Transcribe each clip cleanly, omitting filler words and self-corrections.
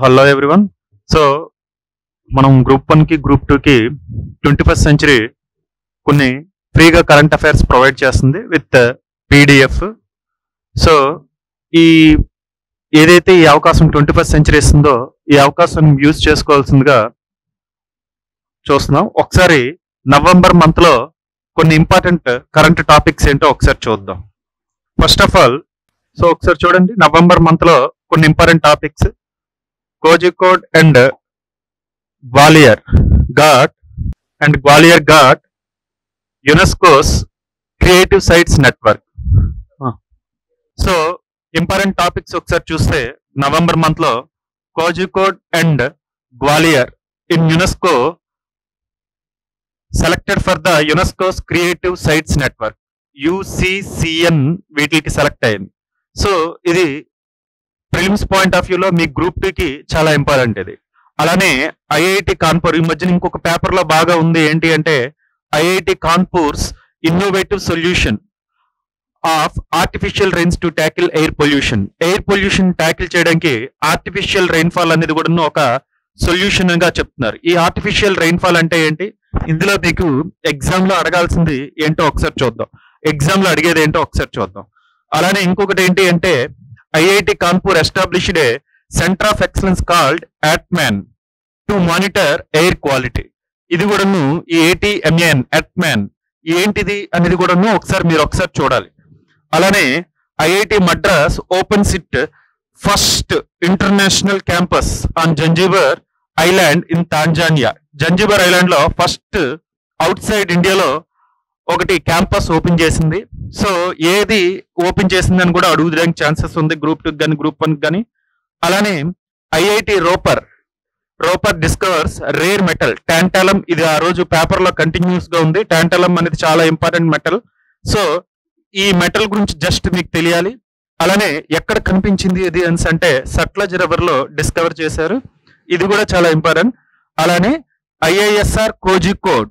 Hello everyone. So మనం group 1 కి group 2 కి 21st సెంచరీ కొన్ని ఫ్రీగా కరెంట్ అఫైర్స్ ప్రొవైడ్ చేస్తుంది విత్ పీడిఎఫ్. సో ఈ ఏదైతే ఈ అవకాశం 21st సెంచరీ ఇస్తుందో ఈ అవకాశం యూజ్ చేసుకోవాల్సిందిగా చూస్తున్నాం. ఒకసారి నవంబర్ మంత్ లో కొన్ని ఇంపార్టెంట్ కరెంట్ టాపిక్స్ ఏంటో ఒకసారి చూద్దాం. ఫస్ట్ ఆఫ్ ఆల్ సో ఒకసారి చూడండి, నవంబర్ మంత్ లో కొన్ని important topics. Kozhikode and Gwalior got UNESCO's Creative Sites Network. So important topics ఒకసారి చూస్తే నవంబర్ మంత్ లో Kozhikode and Gwalior in UNESCO selected for the UNESCO's Creative Sites Network, UCCN వీటికి select అయింది. So ఇది prelims point of వ్యూలో మీ group 2 కి చాలా important ఇది. అలానే ఐఐటి కాన్పూర్ ఈ మధ్యన ఇంకొక పేపర్ లో బాగా ఉంది. ఏంటి అంటే IIT Kanpur's innovative solution of artificial rains to tackle air pollution. Air pollution tackle చేయడానికి ఆర్టిఫిషియల్ రెయిన్ఫాల్ అనేది కూడా ఒక సొల్యూషన్ గా చెప్తున్నారు. ఈ ఆర్టిఫిషియల్ రెయిన్ఫాల్ అంటే ఏంటి, ఇందులో మీకు ఎగ్జామ్ లో అడగాల్సింది ఏంటో ఒకసారి చూద్దాం. ఎగ్జామ్ లో అడిగేది ఏంటో ఒకసారి చూద్దాం. అలానే ఇంకొకటి ఏంటి అంటే IIT Kanpur established a center of excellence called ATMAN to monitor air quality. ఇది కూడాను ఈ ATMAN ATMAN ఏంటిది అనేది కూడాను మీరు ఒకసారి చూడాలి. అలానే IIT Madras opens its first international campus on Zanzibar Island in Tanzania. Zanzibar Island లో ఫస్ట్ అవుట్ సైడ్ ఇండియాలో ఒకటి క్యాంపస్ ఓపెన్ చేసింది. సో ఏది ఓపెన్ చేసిందని కూడా అడుగుదడానికి ఛాన్సెస్ ఉంది గ్రూప్ 2 కానీ గ్రూప్ 1 కానీ. అలానే IIT Ropar discovers rare metal టాంటాలం. ఇది ఆ రోజు పేపర్ లో కంటిన్యూస్ గా ఉంది. టాంటాలం అనేది చాలా ఇంపార్టెంట్ మెటల్. సో ఈ మెటల్ గురించి జస్ట్ మీకు తెలియాలి. అలానే ఎక్కడ కనిపించింది ఇది అంటే సట్లజ్ రివర్ లో డిస్కవర్ చేశారు. ఇది కూడా చాలా ఇంపార్టెంట్. అలానే IISR కోజికోడ్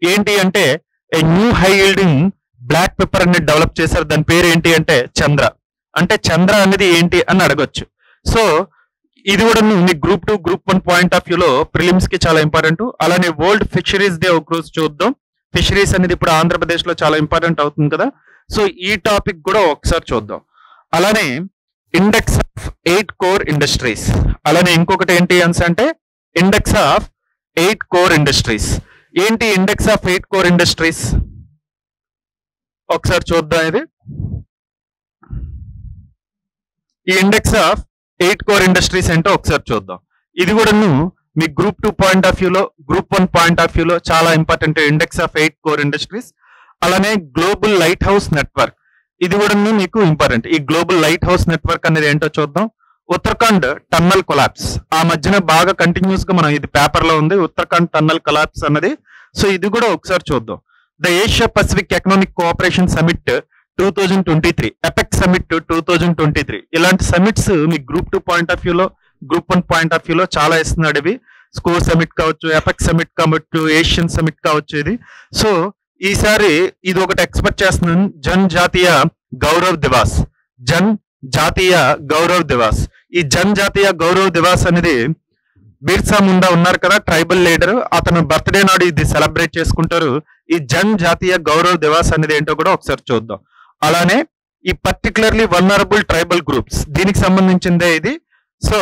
ఏంటి అంటే a new high yielding black pepper అనేది డెవలప్ చేశారు. దాని పేరు ఏంటి అంటే చంద్ర. అంటే చంద్ర అనేది ఏంటి అని అడగొచ్చు. సో ఇది కూడా మీ గ్రూప్ 2 గ్రూప్ 1 పాయింట్ ఆఫ్ వ్యూలో ప్రిలిమ్స్ కి చాలా ఇంపార్టెంట్. అలానే వరల్డ్ ఫిషరీస్ డే ఒక రోజు చూద్దాం. ఫిషరీస్ అనేది ఇప్పుడు ఆంధ్రప్రదేశ్ లో చాలా ఇంపార్టెంట్ అవుతుంది కదా. సో ఈ టాపిక్ కూడా ఒకసారి చూద్దాం. అలానే ఇండెక్స్ ఆఫ్ 8 కోర్ ఇండస్ట్రీస్. అలానే ఇంకొకటి ఏంటి అంటే ఇండెక్స్ ఆఫ్ 8 కోర్ ఇండస్ట్రీస్. ఏంటి ఇండెక్స్ ఆఫ్ 8 కోర్ ఇండస్ట్రీస్ ఒకసారి చూద్దాం. ఇది ఈ ఇండెక్స్ ఆఫ్ 8 కోర్ ఇండస్ట్రీస్ ఏంటో ఒకసారి చూద్దాం. ఇది కూడా మీ గ్రూప్ 2 పాయింట్ ఆఫ్ వ్యూలో గ్రూప్ 1 పాయింట్ ఆఫ్ వ్యూలో చాలా important index of 8 core industries. అలానే గ్లోబల్ లైట్ హౌస్ నెట్వర్క్ ఇది కూడా మీకు ఇంపార్టెంట్. ఈ గ్లోబల్ లైట్ హౌస్ నెట్వర్క్ అనేది ఏంటో చూద్దాం. ఉత్తరాఖండ్ టన్నల్ కొలాప్స్ ఆ మధ్యన బాగా కంటిన్యూస్ గా మనం ఇది పేపర్ లో ఉంది. ఉత్తరాఖండ్ టన్నల్ కొలాప్స్ అన్నది. సో ఇది కూడా ఒకసారి చూద్దాం. The Asia Pacific economic cooperation summit 2023 APEC summit 2023 ఇలాంటి సమిట్స్ మీ గ్రూప్ 2 పాయింట్ ఆఫ్ వ్యూలో గ్రూప్ 1 పాయింట్ ఆఫ్ వ్యూలో చాలా ఇస్తున్నాడు. ఇవి స్కోర్ సమిట్ కావచ్చు, ఎపెక్ సమిట్ కావచ్చు, ఏషియన్ సమిట్ కావచ్చు. ఇది సో ఈసారి ఇది ఒకటి ఎక్స్పెక్ట్ చేస్తున్నాను. జన్ జాతీయ గౌరవ్ దివాస్. ఈ జన్ జాతీయ గౌరవ్ దివాస్ అనేది బిర్సా ముండా ఉన్నారు కదా, ట్రైబల్ లీడర్. అతను బర్త్డే నాడు ఇది సెలబ్రేట్ చేసుకుంటారు. ఈ జన్ జాతీయ గౌరవ్ దివాస్ అనేది ఏంటో కూడా ఒకసారి చూద్దాం. అలానే ఈ పర్టికులర్లీ వల్నరబుల్ ట్రైబల్ గ్రూప్స్ దీనికి సంబంధించిందే ఇది. సో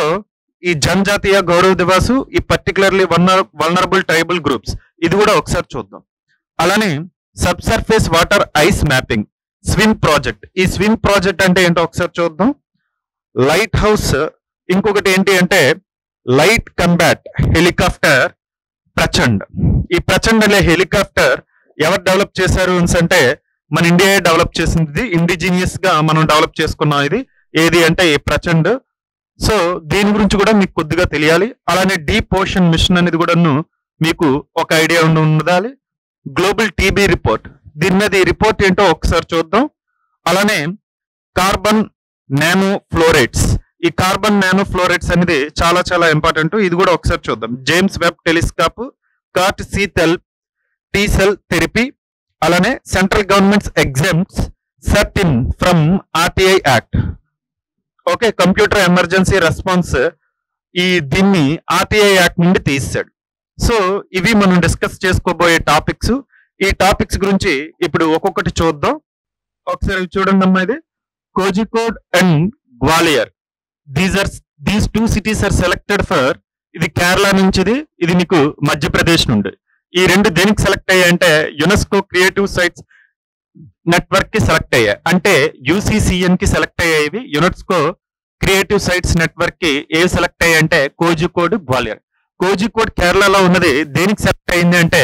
ఈ జన్ జాతీయ గౌరవ్ దివాస్ ఈ పర్టికులర్లీ వల్నరబుల్ ట్రైబల్ గ్రూప్స్ ఇది కూడా ఒకసారి చూద్దాం. అలానే sub surface water ice mapping swim project. ఈ స్విమ్ ప్రాజెక్ట్ అంటే ఏంటో ఒకసారి చూద్దాం. Light house. ఇంకొకటి ఏంటి అంటే లైట్ కంబాట్ హెలికాప్టర్ ప్రచండ్. ఈ ప్రచండ్ అనే హెలికాప్టర్ ఎవరు డెవలప్ చేశారు అంటే మన ఇండియా డెవలప్ చేసింది. ఇండిజినియస్ గా మనం డెవలప్ చేసుకున్నాం. ఇది ఏది అంటే ఈ ప్రచండ్. సో దీని గురించి కూడా మీకు కొద్దిగా తెలియాలి. అలానే డీప్ ఓషన్ మిషన్ అనేది కూడా మీకు ఒక ఐడియా ఉండాలి. గ్లోబల్ టీబీ రిపోర్ట్ దీని మీద ఈ రిపోర్ట్ ఏంటో ఒకసారి చూద్దాం. అలానే కార్బన్ నానో ఫ్లోరైడ్స్. ఈ కార్బన్ నానో ఫ్లోరైడ్స్ అనేది చాలా చాలా ఇంపార్టెంట్. ఇది కూడా ఒకసారి చూద్దాం. James Webb telescope cart T cell therapy. అలానే central governments exams 13 from RTI act. Okay, computer emergency response దీన్ని ఆర్టీఐ యాక్ట్ నుండి తీసాడు. సో ఇవి మనం డిస్కస్ చేసుకోబోయే టాపిక్స్. ఈ టాపిక్స్ గురించి ఇప్పుడు ఒక్కొక్కటి చూద్దాం. ఒకసారి చూడండి అమ్మా, ఇది Kozhikode and Gwalior. These two cities are selected for, ఇది కేరళ నుంచి, ఇది మీకు మధ్యప్రదేశ్ నుండి. ఈ రెండు దేనికి సెలెక్ట్ అయ్యాయంటే యునెస్కో క్రియేటివ్ సైట్స్ నెట్వర్క్ కి సెలెక్ట్ అయ్యాయి. అంటే యూసీసీఎన్ కి సెలెక్ట్ అయ్యాయి. యునెస్కో క్రియేటివ్ సైట్స్ నెట్వర్క్ కి ఏవి సెలెక్ట్ అయ్యాయి అంటే కోజికోడ్, గ్వాలియర్. కోజికోడ్ కేరళలో ఉన్నది దేనికి సెలెక్ట్ అయింది అంటే,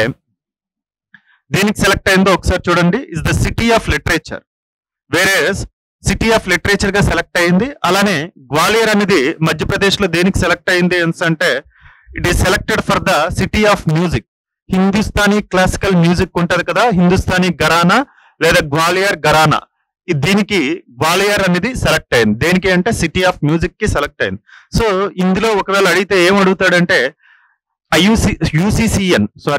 దేనికి సెలెక్ట్ అయిందో ఒకసారి చూడండి. Is the city of literature, వేరే సిటీ ఆఫ్ లిటరేచర్ గా సెలెక్ట్ అయింది. అలానే గ్వాలియర్ అనేది మధ్యప్రదేశ్ లో దేనికి సెలెక్ట్ అయింది అంటే it is selected for the city of music. Hindustani classical music ఉంటది కదా, హిందుస్థానీ ఘరానా లేదా గ్వాలియర్ ఘరానా, దీనికి గ్వాలియర్ అనేది సెలెక్ట్ అయింది. దేనికి అంటే సిటీ ఆఫ్ మ్యూజిక్ కి సెలెక్ట్ అయింది. సో ఇందులో ఒకవేళ అడిగితే ఏం అడుగుతాడంటే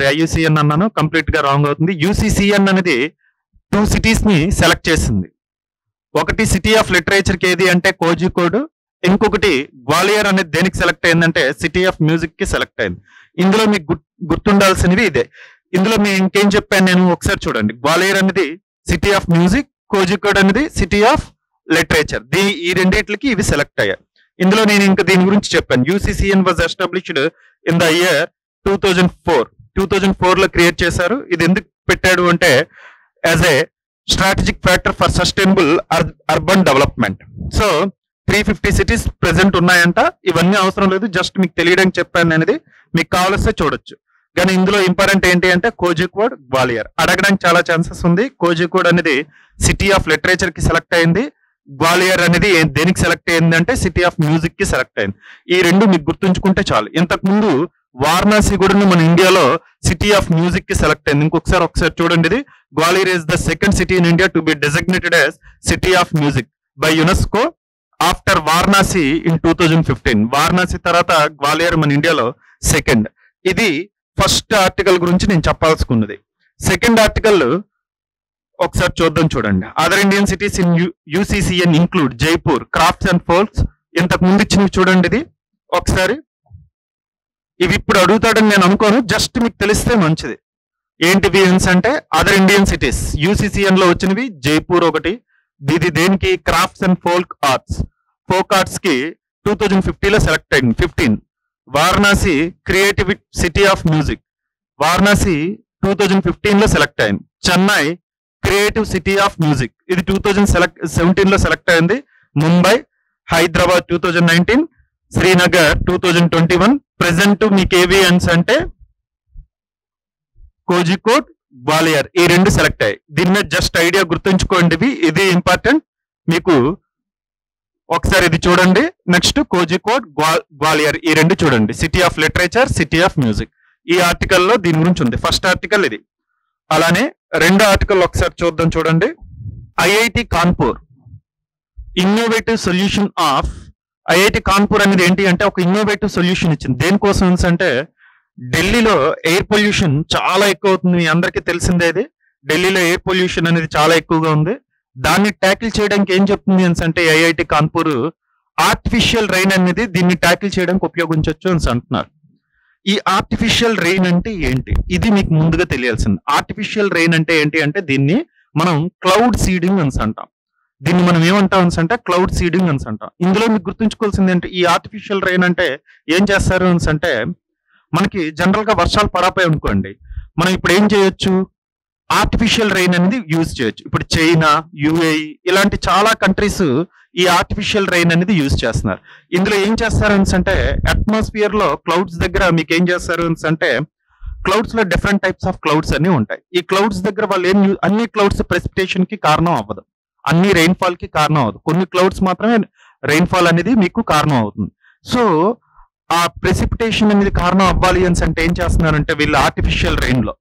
ఐయుసిఎన్ అన్నాను, కంప్లీట్ గా రాంగ్ అవుతుంది. యూసీసీఎన్ అనేది 2 సిటీస్ ని సెలెక్ట్ చేసింది. ఒకటి సిటీ ఆఫ్ లిటరేచర్ కి ఏది అంటే కోజికోడ్, ఇంకొకటి గ్వాలియర్ అనేది దేనికి సెలెక్ట్ అయిందంటే సిటీ ఆఫ్ మ్యూజిక్ కి సెలెక్ట్ అయింది. ఇందులో మీకు గుర్తుండాల్సినవి ఇదే. ఇందులో మీ ఇంకేం చెప్పాను నేను ఒకసారి చూడండి. గ్వాలియర్ అనేది సిటీ ఆఫ్ మ్యూజిక్, కోజికోడ్ అనేది సిటీ ఆఫ్ లిటరేచర్. ఈ రెండిట్లకి ఇవి సెలెక్ట్ అయ్యాయి. ఇందులో నేను ఇంకా దీని గురించి చెప్పాను. UCCN was established in the year 2004. 2004 లో క్రియేట్ చేశారు. ఇది ఎందుకు పెట్టాడు అంటే as a strategic factor for sustainable urban development. So 350 cities present ఉన్నాయంట. ఇవన్నీ అవసరం లేదు, జస్ట్ మీకు తెలియడానికి చెప్పాను అనేది. మీకు కావాల్స్తే చూడొచ్చు. కానీ ఇందులో ఇంపార్టెంట్ ఏంటి అంటే కోజికోడ్, గ్వాలియర్ అడగడానికి చాలా ఛాన్సెస్ ఉంది. కోజికోడ్ అనేది సిటీ ఆఫ్ లిటరేచర్ కి సెలెక్ట్ అయింది. గ్వాలియర్ అనేది దేనికి సెలెక్ట్ అయింది అంటే సిటీ ఆఫ్ మ్యూజిక్ కి సెలెక్ట్ అయింది. ఈ రెండు మీకు గుర్తుంచుకుంటే చాలు. ఇంతకు ముందు వారణాసి కూడా మన ఇండియాలో సిటీ ఆఫ్ మ్యూజిక్ కి సెలెక్ట్ అయింది. ఒకసారి చూడండి. ఇది Gwalior is the second city in India to be designated as city of music by UNESCO after Varanasi in 2015. Varanasi తర్వాత గ్వాలియర్ మన ఇండియాలో సెకండ్. ఇది ఫస్ట్ ఆర్టికల్ గురించి నేను చెప్పాల్సుకున్నది. సెకండ్ ఆర్టికల్ ఒకసారి చూద్దాం, చూడండి. Other Indian cities in UCCN include Jaipur, crafts and folks. ఇంతకు ముందు ఇచ్చినవి చూడండి. ఇది ఒకసారి, ఇవి ఇప్పుడు అడుగుతాడని నేను అనుకోను, జస్ట్ మీకు తెలిస్తే మంచిది. ఏంటివి అంటే అదర్ ఇండియన్ సిటీస్ యూసీసీఎన్ లో వచ్చినవి జైపూర్ ఒకటి. ఇది దేనికి క్రాఫ్ట్స్ అండ్ ఫోక్ ఆర్ట్స్ కి 2015 లో సెలెక్ట్ అయింది. 15 Varanasi creative city of music, Varanasi 2015 లో సెలెక్ట్ అయింది. Chennai creative city of music, ఇది 2017 లో సెలెక్ట్ అయింది. ముంబై, హైదరాబాద్ 2019, శ్రీనగర్ 2021. ప్రెసెంట్ మీకు ఏవి అంటే కోజికోడ్, గ్వాలియర్ ఈ రెండు సెలెక్ట్ అయ్యాయి. దీని మీద జస్ట్ ఐడియా గుర్తుంచుకోండి. ఇది ఇంపార్టెంట్ మీకు. ఒకసారి ఇది చూడండి. నెక్స్ట్ కోజికోడ్, గ్వాలియర్ ఈ రెండు చూడండి. City of literature, city of music. ఈ ఆర్టికల్లో దీని గురించి ఉంది. ఫస్ట్ ఆర్టికల్ ఇది. అలానే రెండో ఆర్టికల్ ఒకసారి చూద్దాం, చూడండి. IIT Kanpur innovative solution of. IIT Kanpur అనేది ఏంటి అంటే ఒక ఇన్నోవేటివ్ సొల్యూషన్ ఇచ్చింది. దేనికోసం అంటే ఢిల్లీలో ఎయిర్ పొల్యూషన్ చాలా ఎక్కువ అవుతుంది. మీ అందరికీ తెలిసిందే. ఇది ఢిల్లీలో ఎయిర్ పొల్యూషన్ అనేది చాలా ఎక్కువగా ఉంది. దాన్ని ట్యాకిల్ చేయడానికి ఏం చెప్తుంది అంటే ఐఐటి కాన్పూర్ ఆర్టిఫిషియల్ రెయిన్ అనేది దీన్ని ట్యాకిల్ చేయడానికి ఉపయోగించవచ్చు అని అంటున్నారు. ఈ ఆర్టిఫిషియల్ రెయిన్ అంటే ఏంటి, ఇది మీకు ముందుగా తెలియాల్సింది. ఆర్టిఫిషియల్ రెయిన్ అంటే ఏంటి అంటే దీన్ని మనం క్లౌడ్ సీడింగ్ అని అంటాం. దీన్ని మనం ఏమంటాం అంటే క్లౌడ్ సీడింగ్ అని అంటాం. ఇందులో మీకు గుర్తుంచుకోవాల్సింది ఏంటి, ఈ ఆర్టిఫిషియల్ రెయిన్ అంటే ఏం చేస్తారు అంటే మనకి జనరల్ గా వర్షాలు పడపోయి అనుకోండి, మనం ఇప్పుడు ఏం చేయొచ్చు, ఆర్టిఫిషియల్ రెయిన్ అనేది యూజ్ చేయొచ్చు. ఇప్పుడు చైనా, యుఏఈ ఇలాంటి చాలా కంట్రీస్ ఈ ఆర్టిఫిషియల్ రెయిన్ అనేది యూజ్ చేస్తున్నారు. ఇందులో ఏం చేస్తారు అంటే అట్మాస్ఫియర్ లో క్లౌడ్స్ దగ్గర మీకు ఏం చేస్తారు అంటే క్లౌడ్స్ లో డిఫరెంట్ టైప్స్ ఆఫ్ క్లౌడ్స్ అన్ని ఉంటాయి. ఈ క్లౌడ్స్ దగ్గర వాళ్ళు అన్ని క్లౌడ్స్ ప్రెసిపిటేషన్ కి కారణం అవ్వదు, అన్ని రెయిన్ఫాల్ కి కారణం అవ్వదు. కొన్ని క్లౌడ్స్ మాత్రమే రెయిన్ఫాల్ అనేది మీకు కారణం అవుతుంది. సో ఆ ప్రెసిపిటేషన్ అనేది కారణం అవ్వాలి అంటే ఏం చేస్తున్నారంటే వీళ్ళు ఆర్టిఫిషియల్ రెయిన్ లో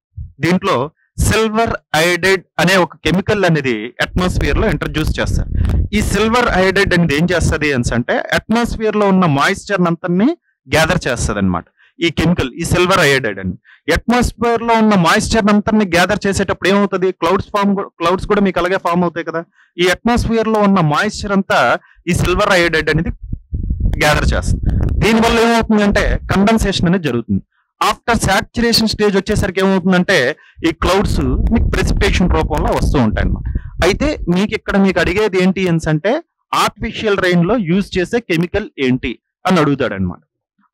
దీంట్లో సిల్వర్ అయోడైడ్ అనే ఒక కెమికల్ అనేది అట్మాస్ఫియర్ లో ఇంట్రడ్యూస్ చేస్తారు. ఈ సిల్వర్ అయోడైడ్ అనేది ఏం చేస్తుంది అంటే అట్మాస్ఫియర్ లో ఉన్న మాయిశ్చర్ అంతని గ్యాదర్ చేస్తుంది అనమాట. ఈ కెమికల్, ఈ సిల్వర్ అయోడైడ్ అని అట్మాస్ఫియర్ లో ఉన్న మాయిశ్చర్ అంతని గ్యాదర్ చేసేటప్పుడు ఏమవుతుంది, క్లౌడ్స్ కూడా మీకు అలాగే ఫామ్ అవుతాయి కదా. ఈ అట్మాస్ఫియర్ లో ఉన్న మాయిశ్చర్ అంతా ఈ సిల్వర్ అయోడైడ్ అనేది గ్యాదర్ చేస్తుంది. దీనివల్ల ఏమవుతుందంటే కండెన్సేషన్ అనేది జరుగుతుంది. ఆఫ్టర్ సాచురేషన్ స్టేజ్ వచ్చేసరికి ఏమవుతుందంటే ఈ క్లౌడ్స్ మీకు ప్రెసిపిటేషన్ రూపంలో వస్తూ ఉంటాయి అన్నమాట. అయితే మీకు ఇక్కడ మీకు అడిగేది ఏంటి అంటే ఆర్టిఫిషియల్ రెయిన్ లో యూజ్ చేసే కెమికల్ ఏంటి అని అడుగుతాడు అనమాట.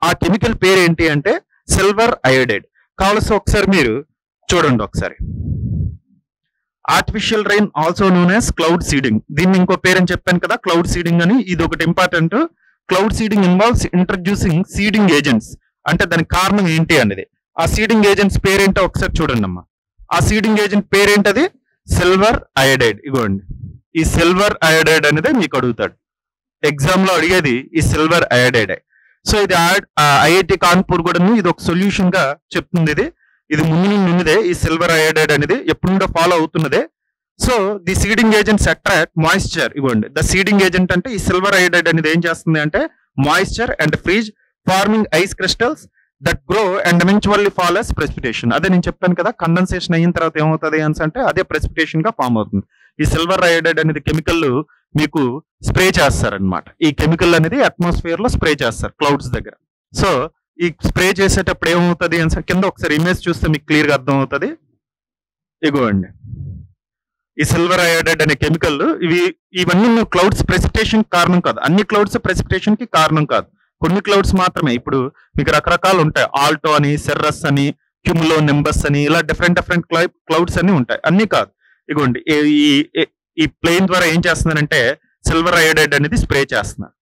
ఆ కెమికల్ పేరు ఏంటి అంటే సిల్వర్ అయోడైడ్. కావాల్సి ఒకసారి మీరు చూడండి ఒకసారి. Artificial rain also known as cloud seeding. దీన్ని ఇంకో పేరు అని చెప్పాను కదా, క్లౌడ్ సీడింగ్ అని. ఇది ఒకటి important. Cloud seeding involves introducing seeding agents. అంటే దానికి కారణం ఏంటి అనేది. ఆ సీడింగ్ ఏజెంట్స్ పేరేంటో ఒకసారి చూడండి అమ్మా. ఆ సీడింగ్ ఏజెంట్ పేరేంటది? Silver iodide. ఇగోండి, ఈ సిల్వర్ అయోడైడ్ అనేది మీకు అడుగుతాడు ఎగ్జామ్ లో, అడిగేది ఈ సిల్వర్ అయోడైడ్. సో ఇది ఐఐటి కాన్పూర్ కూడా ఇది ఒక సొల్యూషన్ గా చెప్తుంది. ఇది ముందు నుండి ఉన్నదే ఈ సిల్వర్ అయోడైడ్ అనేది, ఎప్పుడు నుండో ఫాలో అవుతున్నదే. So the seeding agents attract moisture. ఇవ్వండి, ద సీడింగ్ ఏజెంట్ అంటే ఈ సిల్వర్ అయోడైడ్ అనేది ఏం చేస్తుంది అంటే moisture and freeze forming ice crystals that grow and eventually fall as precipitation. అదే నేను చెప్పాను కదా, కండెన్సేషన్ అయిన తర్వాత ఏమవుతుంది అంటే అదే ప్రెసిపిటేషన్ గా ఫామ్ అవుతుంది. ఈ సిల్వర్ అయోడైడ్ అనేది కెమికల్ మీకు స్ప్రే చేస్తారనమాట. ఈ కెమికల్ అనేది అట్మాస్ఫియర్ లో స్ప్రే చేస్తారు క్లౌడ్స్ దగ్గర. సో ఈ స్ప్రే చేసేటప్పుడు ఏమవుతుంది అని కింద ఒకసారి ఇమేజ్ చూస్తే మీకు క్లియర్ గా అర్థం అవుతుంది. ఇగోండి, ఈ సిల్వర్ అయోడైడ్ అనే కెమికల్ ఇవన్నీ క్లౌడ్స్ ప్రెసిపిటేషన్ కారణం కాదు. అన్ని క్లౌడ్స్ ప్రెసిపిటేషన్ కి కారణం కాదు, కొన్ని క్లౌడ్స్ మాత్రమే. ఇప్పుడు మీకు రకరకాలు ఉంటాయి, ఆల్టో అని, సెర్రస్ అని, క్యూములో నింబస్ అని, ఇలా డిఫరెంట్ క్లౌడ్స్ అన్ని ఉంటాయి, అన్ని కాదు. ఇగోండి, ఈ ప్లేన్ ద్వారా ఏం చేస్తున్నారంటే సిల్వర్ అయోడైడ్ అనేది స్ప్రే చేస్తున్నారు.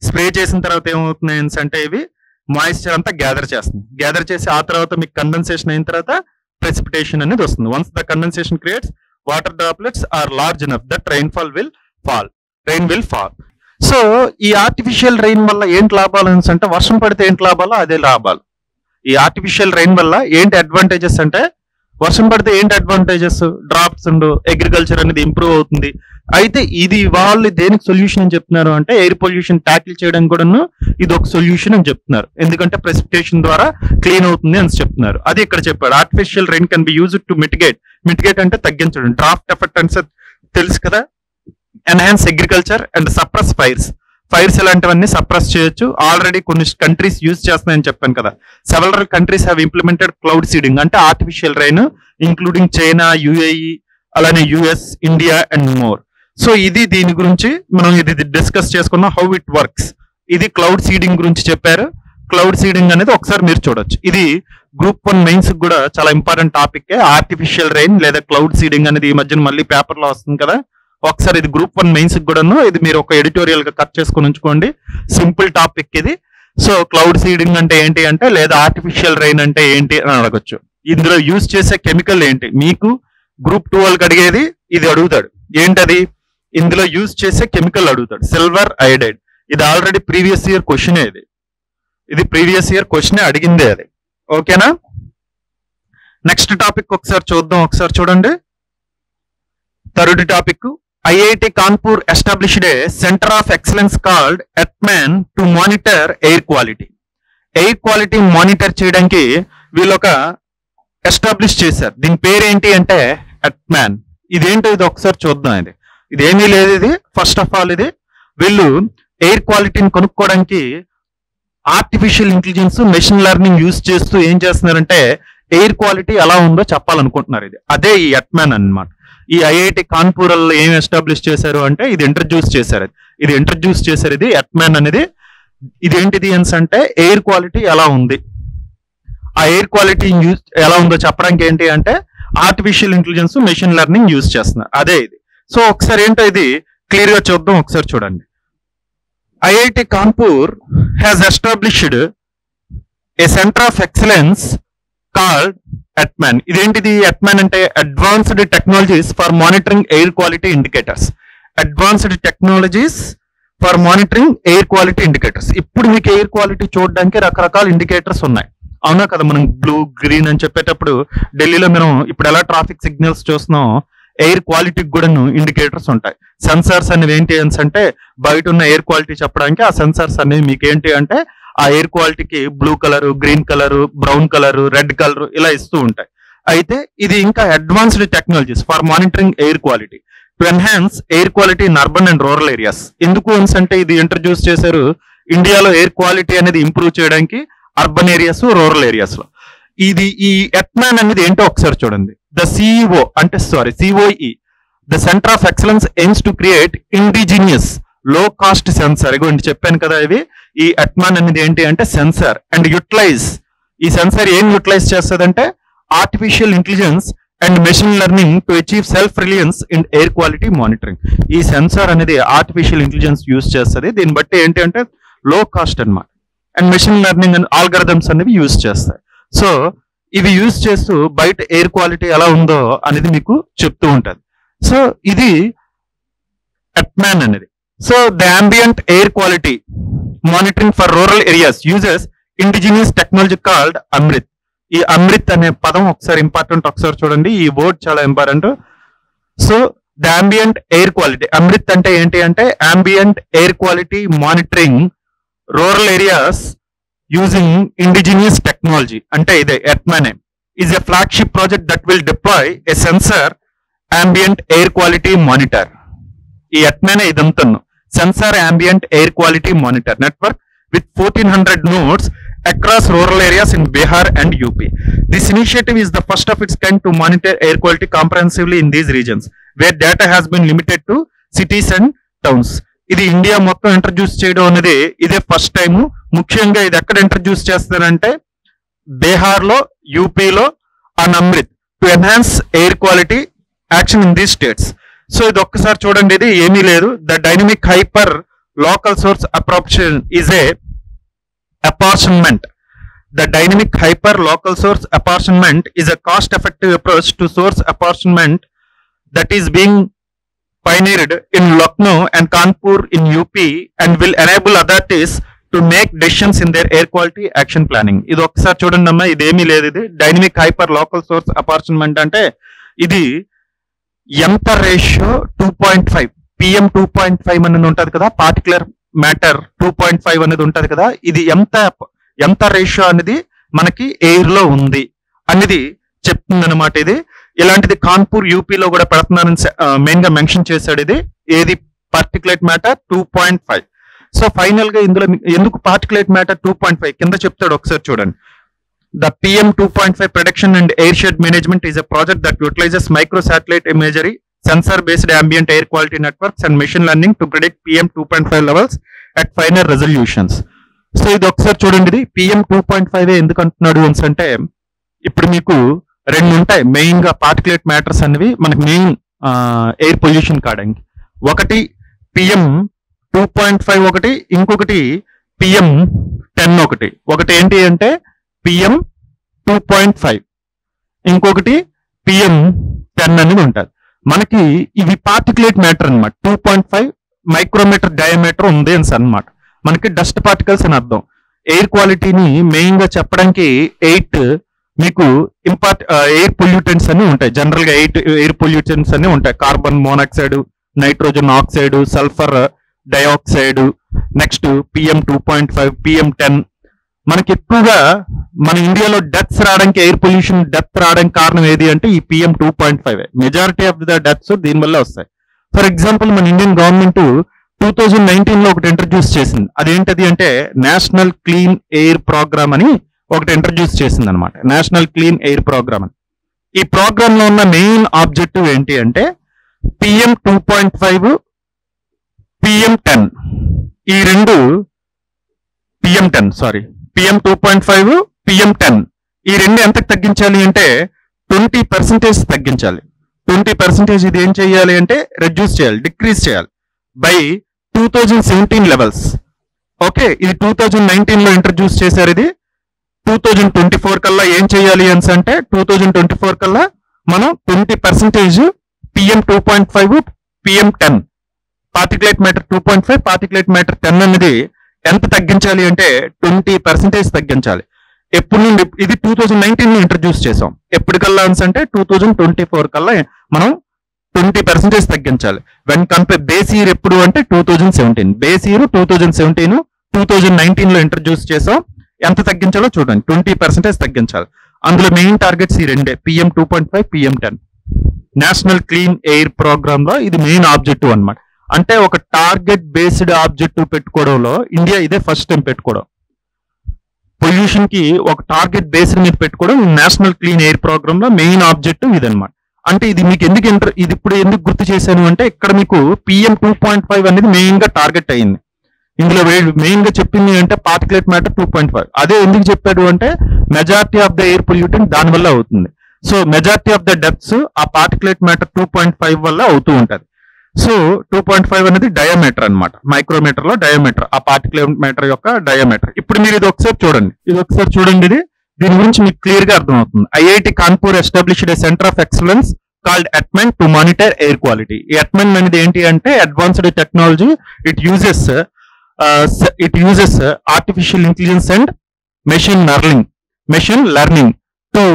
స్ప్రే చేసిన తర్వాత ఏమవుతున్నాయి అంటే ఇవి మాయిశ్చర్ అంతా గ్యాదర్ చేస్తుంది. గ్యాదర్ చేసి ఆ తర్వాత మీకు కండెన్సేషన్ అయిన తర్వాత ప్రెసిపిటేషన్ అనేది వస్తుంది. Once the condensation creates water droplets are large enough that rain will fall. So ఈ ఆర్టిఫిషియల్ రెయిన్ వల్ల ఏంటి లాభాలు అంటే, వర్షం పడితే ఏంటి లాభాలు అదే లాభాలు. ఈ ఆర్టిఫిషియల్ రెయిన్ వల్ల ఏంటి అడ్వాంటేజెస్ అంటే, వర్షం పడితే ఏంటి అడ్వాంటేజెస్, డ్రాప్స్ ఉండు, అగ్రికల్చర్ అనేది ఇంప్రూవ్ అవుతుంది. అయితే ఇది వాళ్ళు దేనికి సొల్యూషన్ అని చెప్తున్నారు అంటే ఎయిర్ పొల్యూషన్ ట్యాకిల్ చేయడానికి కూడాను ఇది ఒక సొల్యూషన్ అని చెప్తున్నారు. ఎందుకంటే ప్రెసిపిటేషన్ ద్వారా క్లీన్ అవుతుంది అని చెప్తున్నారు. అది ఇక్కడ చెప్పాడు. Artificial rain can be used to mitigate అంటే తగ్గించడం, డ్రాఫ్ట్ ఎఫెక్ట్ అంటే తెలుసు కదా, enhance agriculture and suppress fires ఇలాంటివన్నీ సప్రెస్ చేయొచ్చు. ఆల్రెడీ కొన్ని కంట్రీస్ యూజ్ చేస్తున్నాయని చెప్పాను కదా. Several countries have implemented cloud seeding అంటే artificial rain, including China, UAE, అలానే US, India and more. So ఇది దీని గురించి మనం ఇది డిస్కస్ చేసుకున్నాం, హౌ ఇట్ వర్క్స్. ఇది క్లౌడ్ సీడింగ్ గురించి చెప్పారు. క్లౌడ్ సీడింగ్ అనేది ఒకసారి మీరు చూడొచ్చు. ఇది గ్రూప్ 1 మెయిన్స్ కూడా చాలా ఇంపార్టెంట్ టాపిక్. ఆర్టిఫిషియల్ రెయిన్ లేదా క్లౌడ్ సీడింగ్ అనేది ఈ మధ్యన మళ్ళీ పేపర్ లో వస్తుంది కదా. ఒకసారి ఇది గ్రూప్ 1 మెయిన్స్ కూడాను ఇది మీరు ఒక ఎడిటోరియల్ గా కట్ చేసుకుని ఉంచుకోండి. సింపుల్ టాపిక్ ఇది. సో క్లౌడ్ సీడింగ్ అంటే ఏంటి అంటే, లేదా ఆర్టిఫిషియల్ రెయిన్ అంటే ఏంటి అని అడగచ్చు. ఇందులో యూజ్ చేసే కెమికల్ ఏంటి, మీకు గ్రూప్ 2 వాళ్ళకి అడిగేది ఇది అడుగుతాడు. ఏంటది? ఇందులో యూజ్ చేసే కెమికల్ అడుగుతాడు, సిల్వర్ అయోడైడ్. ఇది ఆల్రెడీ ప్రీవియస్ ఇయర్ క్వశ్చన్. ఇది ప్రీవియస్ ఇయర్ క్వశ్చన్ అడిగిందే అది. ఓకేనా? నెక్స్ట్ టాపిక్ ఒకసారి చూద్దాం. ఒకసారి చూడండి. Third topic, IIT Kanpur established a centre of excellence called Atman to monitor air quality. Air quality monitor చేయడానికి వీళ్ళొక ఎస్టాబ్లిష్ చేశారు. దీని పేరు ఏంటి అంటే ఎట్మాన్. ఇదేంటో ఇది ఒకసారి చూద్దాం. ఇదేమీ లేదు. ఇది ఫస్ట్ ఆఫ్ ఆల్ ఇది వీళ్ళు ఎయిర్ క్వాలిటీని కనుక్కోవడానికి artificial intelligence, machine learning use చేస్తూ ఏం చేస్తున్నారంటే ఎయిర్ క్వాలిటీ ఎలా ఉందో చెప్పాలనుకుంటున్నారు. అదే ఈ ఎట్మాన్ అన్నమాట. ఈ ఐఐటి కాన్పూర్ ఏం ఎస్టాబ్లిష్ చేశారు అంటే ఇది ఇంట్రడ్యూస్ చేశారు. ఇది ఎట్మాన్ అనేది. ఇదేంటిది అంటే ఎయిర్ క్వాలిటీ ఎలా ఉంది, ఆ ఎయిర్ క్వాలిటీ యూజ్ ఎలా ఉందో చెప్పడానికి ఏంటి అంటే artificial intelligence, machine learning use చేస్తున్నారు. అదే ఇది. సో ఒకసారి ఏంటో ఇది క్లియర్ గా చూద్దాం. ఒకసారి చూడండి. IIT Kanpur has established a centre of excellence called Atman. ఇదేంటిది? ఎట్మాన్ అంటే advanced technologies for monitoring air quality indicators. Advanced technologies for monitoring air quality indicators. ఇప్పుడు మీకు ఎయిర్ క్వాలిటీ చూడడానికి రకరకాల ఇండికేటర్స్ ఉన్నాయి, అవునా కదా. మనం బ్లూ, గ్రీన్ అని చెప్పేటప్పుడు ఢిల్లీలో మనం ఇప్పుడు ఎలా ట్రాఫిక్ సిగ్నల్స్ చూస్తున్నాం, ఎయిర్ క్వాలిటీకి కూడా ఇండికేటర్స్ ఉంటాయి. సెన్సార్స్ అనేవి ఏంటి అంటే బయట ఉన్న ఎయిర్ క్వాలిటీ చెప్పడానికి ఆ సెన్సార్స్ అనేవి మీకు ఏంటి అంటే ఆ ఎయిర్ క్వాలిటీకి blue colour, green colour, brown colour, red colour ఇలా ఇస్తూ ఉంటాయి. అయితే ఇది ఇంకా advanced technologies for monitoring air quality to enhance air quality in urban and rural areas. ఎందుకు అంటే ఇది ఇంట్రడ్యూస్ చేశారు ఇండియాలో ఎయిర్ క్వాలిటీ అనేది ఇంప్రూవ్ చేయడానికి అర్బన్ ఏరియాస్, రూరల్ ఏరియాస్ లో. ఈ ఎట్మాన్ అనేది ఏంటో ఒకసారి చూడండి. The COE, the centre of excellence AIIMS to create indigenous లో కాస్ట్ సెన్సార్. ఇగోండి చెప్పాను కదా, ఇవి ఈ ఎట్మాన్ అనేది ఏంటి అంటే సెన్సార్ అండ్ యూటిలైజ్. ఈ సెన్సార్ ఏం యూటిలైజ్ చేస్తుందంటే artificial intelligence and machine learning to achieve self Reliance in air quality monitoring. ఈ సెన్సార్ అనేది ఆర్టిఫిషియల్ ఇంటెలిజెన్స్ యూజ్ చేస్తుంది. దీన్ని బట్టి ఏంటి అంటే లో కాస్ట్ అన్నమాట. And machine learning and algorithms అనేవి యూజ్ చేస్తాయి. సో ఇవి యూజ్ చేస్తూ బయట ఎయిర్ క్వాలిటీ ఎలా ఉందో అనేది మీకు చెప్తూ ఉంటుంది. సో ఇది ఎట్మాన్ అనేది. So the ambient air quality monitoring for rural areas uses indigenous technology called Amrit. ఈ అమృత్ అనే పదం ఒకసారి ఇంపార్టెంట్, ఒకసారి చూడండి. ఈ వర్డ్ చాలా important. So the ambient air quality, Amrit అంటే ఏంటి అంటే ambient air quality monitoring rural areas using indigenous technology అంటే ఇదే Atman is a flagship project that will deploy a sensor ambient air quality monitor. ఈ ఎట్మాన్ ఇదంతా sensor ambient air quality monitor network with 1400 nodes across rural areas in Bihar and UP. This initiative is the first of its kind to monitor air quality comprehensively in these regions where data has been limited to cities and towns. ఇది India మొత్తం introduce చేయడం అనేది ఇదే first time. ముఖ్యంగా ఇది ఎక్కడ introduce చేస్తారంటే బీహార్ లో, యూపీలో and Amrit to enhance air quality action in these states. So ఇది ఒక్కసారి చూడండి, ఇది ఏమీ లేదు. The dynamic hyper local source apportionment is a apportionment. The dynamic hyper local source apportionment is a cost effective approach to source apportionment that is being pioneered in Lucknow and Kanpur in UP and will enable authorities to make decisions in their air quality action planning. ఇది ఒకసారి చూడండి అమ్మా, ఇదేమీ లేదు. ఇది dynamic hyper local source apartment అంటే ఇది ఎంత రేషియో 2.5 PM 2.5 అనేది ఉంటుంది కదా, పార్టికులర్ మ్యాటర్ 2.5 అనేది ఉంటది కదా, ఇది ఎంత రేషియో అనేది మనకి ఎయిర్ లో ఉంది అనేది చెప్తుంది అనమాట. ఇది ఇలాంటిది కాన్పూర్ యూపీలో కూడా పెడుతున్నానని మెయిన్ గా మెన్షన్ చేశాడు. ఇది ఏది పార్టికులేట్ మ్యాటర్ 2.5. సో ఫైనల్ గా ఇందులో ఎందుకు పార్టికులేట్ మ్యాటర్ 2.5 కింద చెప్తాడు, ఒకసారి చూడండి. The PM 2.5 production and air shed management is a project that utilises micro satellite imagery, sensor based ambient air quality networks and machine learning to predict PM 2.5 levels at finer resolutions. So ఇది ఒకసారి చూడండి, ఇది PM 2.5 ఎందుకు అంటున్నాడు అంటే ఇప్పుడు మీకు రెండు ఉంటాయి మెయిన్ గా పార్టికులేట్ మ్యాటర్స్ అనేవి మనకి మెయిన్ ఎయిర్ పొల్యూషన్ కావడానికి. ఒకటి PM 2.5 ఒకటి, ఇంకొకటి PM 10 ఒకటి. ఒకటి ఏంటి అంటే PM 2.5, ఇంకొకటి PM 10 అనేది ఉంటుంది. మనకి ఇవి పార్టికులేట్ మ్యాటర్ అనమాట. 2.5 మైక్రోమీటర్ డయామీటర్ ఉంది అని అనమాట. మనకి డస్ట్ పార్టికల్స్ అని అర్థం. ఎయిర్ క్వాలిటీని మెయిన్ గా చెప్పడానికి 8 మీకు ఎయిర్ పొల్యూటెంట్స్ అన్ని ఉంటాయి. జనరల్ గా 8 ఎయిర్ పొల్యూటెంట్స్ అన్ని ఉంటాయి. Carbon monoxide, nitrogen oxide, sulphur dioxide, next PM 2.5, PM 10. మనకి ఎక్కువగా మన ఇండియాలో డెత్స్ రావడానికి, ఎయిర్ పొల్యూషన్ డెత్ రావడానికి కారణం ఏది అంటే ఈ PM 2.5. Majority of the deaths దీనివల్ల వస్తాయి. ఫర్ ఎగ్జాంపుల్ మన ఇండియన్ గవర్నమెంట్ 2019 లో ఒకటి ఇంట్రడ్యూస్ చేసింది. అదేంటది అంటే నేషనల్ క్లీన్ ఎయిర్ ప్రోగ్రామ్ అని ఒకటి ఇంట్రడ్యూస్ చేసింది అనమాట. నేషనల్ క్లీన్ ఎయిర్ ప్రోగ్రామ్ అని. ఈ ప్రోగ్రామ్ లో ఉన్న మెయిన్ ఆబ్జెక్టివ్ ఏంటి అంటే PM 2.5, PM 10 ఈ రెండు PM 2.5, PM 10 ఈ రెండు ఎంతకు తగ్గించాలి అంటే 20% తగ్గించాలి. 20% ఇది ఏం చేయాలి అంటే రెడ్యూస్ చేయాలి, డిక్రీజ్ చేయాలి బై 2017 లెవెల్స్. ఓకే, ఇది 2019 లో ఇంట్రడ్యూస్ చేశారు. ఇది 2024 కల్లా ఏం చేయాలి అని అంటే 2024 కల్లా మనం 20% PM 2.5, PM 10 particulate matter 2.5, particulate matter 10 అనేది ఎంత తగ్గించాలి అంటే 20% తగ్గించాలి. ఎప్పుడు నుండి ఇది 2019 లో ఇంట్రడ్యూస్ చేసాం. ఎప్పటికల్లా అంటే 2024 కల్లా మనం 20% తగ్గించాలి. వెన్ కంపేర్ బేస్ ఇయర్ ఎప్పుడు అంటే 2017. బేస్ ఇయర్ 2017, 2019 లో ఇంట్రడ్యూస్ చేసాం. ఎంత తగ్గించాలో చూడండి, 20% తగ్గించాలి. అందులో మెయిన్ టార్గెట్స్ ఈ రెండే, PM 2.5, PM 10. National Clean Air Programme లో ఇది మెయిన్ ఆబ్జెక్టివ్ అనమాట. అంటే ఒక టార్గెట్ బేస్డ్ ఆబ్జెక్టివ్ పెట్టుకోవడంలో ఇండియా ఇదే ఫస్ట్ టైం పెట్టుకోవడం. పొల్యూషన్ కి ఒక టార్గెట్ బేస్డ్ మీద పెట్టుకోవడం నేషనల్ క్లీన్ ఎయిర్ ప్రోగ్రామ్ లో మెయిన్ ఆబ్జెక్టివ్ ఇదనమాట. అంటే ఇది మీకు ఎందుకు ఇది ఇప్పుడు ఎందుకు గుర్తు చేశాను అంటే ఇక్కడ మీకు PM 2.5 అనేది మెయిన్ గా టార్గెట్ అయింది. ఇందులో మెయిన్ గా చెప్పింది అంటే పార్టికులేట్ మ్యాటర్ 2.5. అదే ఎందుకు చెప్పాడు అంటే majority of the air pollutant దాని వల్ల అవుతుంది. So majority of the depths ఆ పార్టికులేట్ మ్యాటర్ 2.5 వల్ల అవుతూ ఉంటది. సో 2.5 అనేది డయామీటర్ అనమాట. మైక్రోమీటర్ లో డయామీటర్, ఆ పార్టికులేట్ మ్యాటర్ యొక్క డయామీటర్. ఇప్పుడు మీరు ఇది ఒకసారి చూడండి, ఇది దీని గురించి మీకు క్లియర్ గా అర్థమవుతుంది. IIT Kanpur established a centre of excellence called Atman to monitor air quality. ఈ అట్మెన్ అనేది ఏంటి అంటే advanced technology. It uses artificial intelligence and machine learning to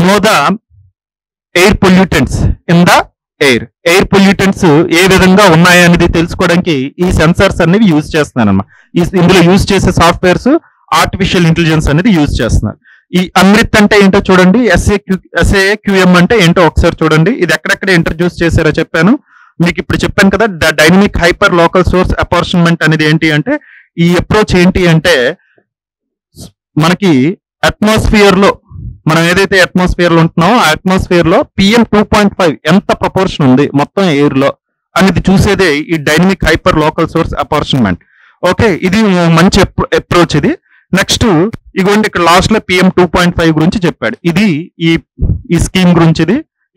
know the air pollutants in the air pollutants ఏ విధంగా ఉన్నాయనేది తెలుసుకోవడానికి ఈ సెన్సార్స్ అనేవి యూజ్ చేస్తున్నాను అన్నమాట. ఇందులో యూజ్ చేసే సాఫ్ట్వేర్స్ ఆర్టిఫిషియల్ ఇంటెలిజెన్స్ అనేది యూజ్ చేస్తున్నారు. ఈ అమృత్ అంటే ఏంటో చూడండి, SAQM అంటే ఏంటో ఒకసారి చూడండి. ఇది ఎక్కడెక్కడ ఇంట్రడ్యూస్ చేశారో చెప్పాను మీకు. ఇప్పుడు చెప్పాను కదా, dynamic hyper local source apartment అనేది ఏంటి అంటే, ఈ అప్రోచ్ ఏంటి అంటే మనకి అట్మాస్ఫియర్ లో మనం ఏదైతే అట్మాస్ఫియర్ లో ఉంటున్నామో ఆ అట్మాస్ఫియర్ లో PM 2.5 ఎంత ప్రపోర్షన్ ఉంది మొత్తం ఎయిర్ లో అనేది చూసేదే ఈ dynamic hyper local source apartment. Okay, ఇది మంచి అప్రోచ్ ఇది. నెక్స్ట్ ఇగోండి ఇక్కడ లాస్ట్ లో PM 2.5 గురించి చెప్పాడు. ఇది ఈ స్కీమ్ గురించి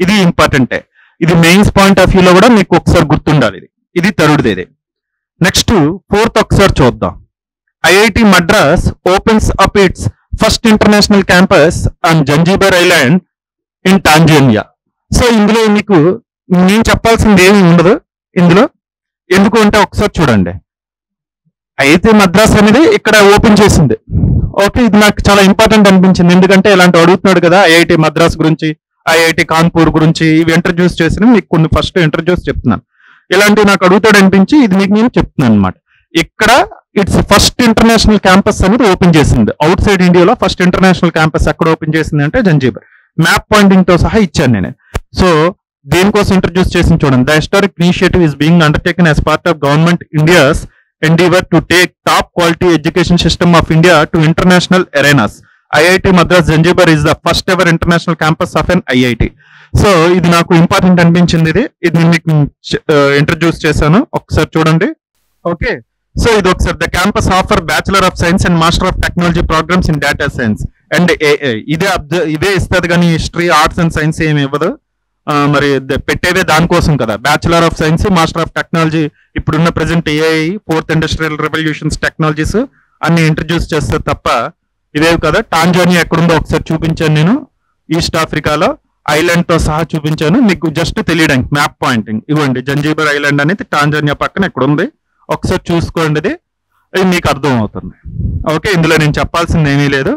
ఇది ఇంపార్టెంటే. ఇది మెయిన్స్ పాయింట్ ఆఫ్ వ్యూ లో కూడా మీకు ఒకసారి గుర్తుండాలి. ఇది థర్డ్ది. ఇది నెక్స్ట్ ఫోర్త్ ఒకసారి చూద్దాం. IIT Madras opens up its first international campus on Zanzibar island in Tanzania. So ఇందులో మీకు నేను చెప్పాల్సింది ఏమి ఉండదు ఇందులో. ఎందుకు అంటే ఒకసారి చూడండి, ఐఐటి మద్రాస్ అనేది ఇక్కడ ఓపెన్ చేసింది. ఓకే, ఇది నాకు చాలా ఇంపార్టెంట్ అనిపించింది. ఎందుకంటే ఇలాంటి అడుగుతున్నాడు కదా, ఐఐటి మద్రాస్ గురించి, ఐఐటి కాన్పూర్ గురించి ఇవి ఇంట్రడ్యూస్ చేసిన మీకు కొన్ని ఫస్ట్ ఇంట్రడ్యూస్ చెప్తున్నాను. ఇలాంటివి నాకు అడుగుతాడు అనిపించి ఇది మీకు నేను చెప్తున్నాను అనమాట. ఇక్కడ ఇట్స్ ఫస్ట్ ఇంటర్నేషనల్ క్యాంపస్ అనేది ఓపెన్ చేసింది అవుట్ సైడ్ ఇండియాలో. ఫస్ట్ ఇంటర్నేషనల్ క్యాంపస్ ఎక్కడ ఓపెన్ చేసింది అంటే జంజీబర్. మ్యాప్ పాయింటింగ్ తో సహా ఇచ్చాను నేను. సో దేనికోసం ఇంట్రడ్యూస్ చేసింది చూడండి. The historic initiative is being undertaken as part of government India's endeavor to take top quality education system of India to international arenas. IIT Madras Zanzibar is the first ever international campus of an IIT. So ఇది నాకు important అనిపించింది. ఇది మీకు introduce చేశాను, ఒకసారి చూడండి. Okay, so ఇది ఒకసారి the campus offer bachelor of science and master of technology programmes in data science and AI. ఇదే ఇస్తుంది కానీ హిస్టరీ, ఆర్ట్స్ అండ్ సైన్స్ ఏమి ఇవ్వదు. మరి పెట్టేదే దానికోసం కదా, bachelor of science, master of technology. ఇప్పుడున్న present AI, fourth industrial revolutions technologies అన్ని ఇంట్రడ్యూస్ చేస్తారు తప్ప ఇదేవి కదా. టాంజానియా ఎక్కడుందో ఒకసారి చూపించాను నేను, ఈస్ట్ ఆఫ్రికాలో ఐలాండ్ తో సహా చూపించాను మీకు జస్ట్ తెలియడానికి. మ్యాప్ పాయింటింగ్ ఇవ్వండి, జంజీబర్ ఐలాండ్ అనేది టాంజానియా పక్కన ఎక్కడ ఉంది ఒకసారి చూసుకోండి. ఇది మీకు అర్థం అవుతుంది. ఓకే, ఇందులో నేను చెప్పాల్సింది ఏమీ లేదు.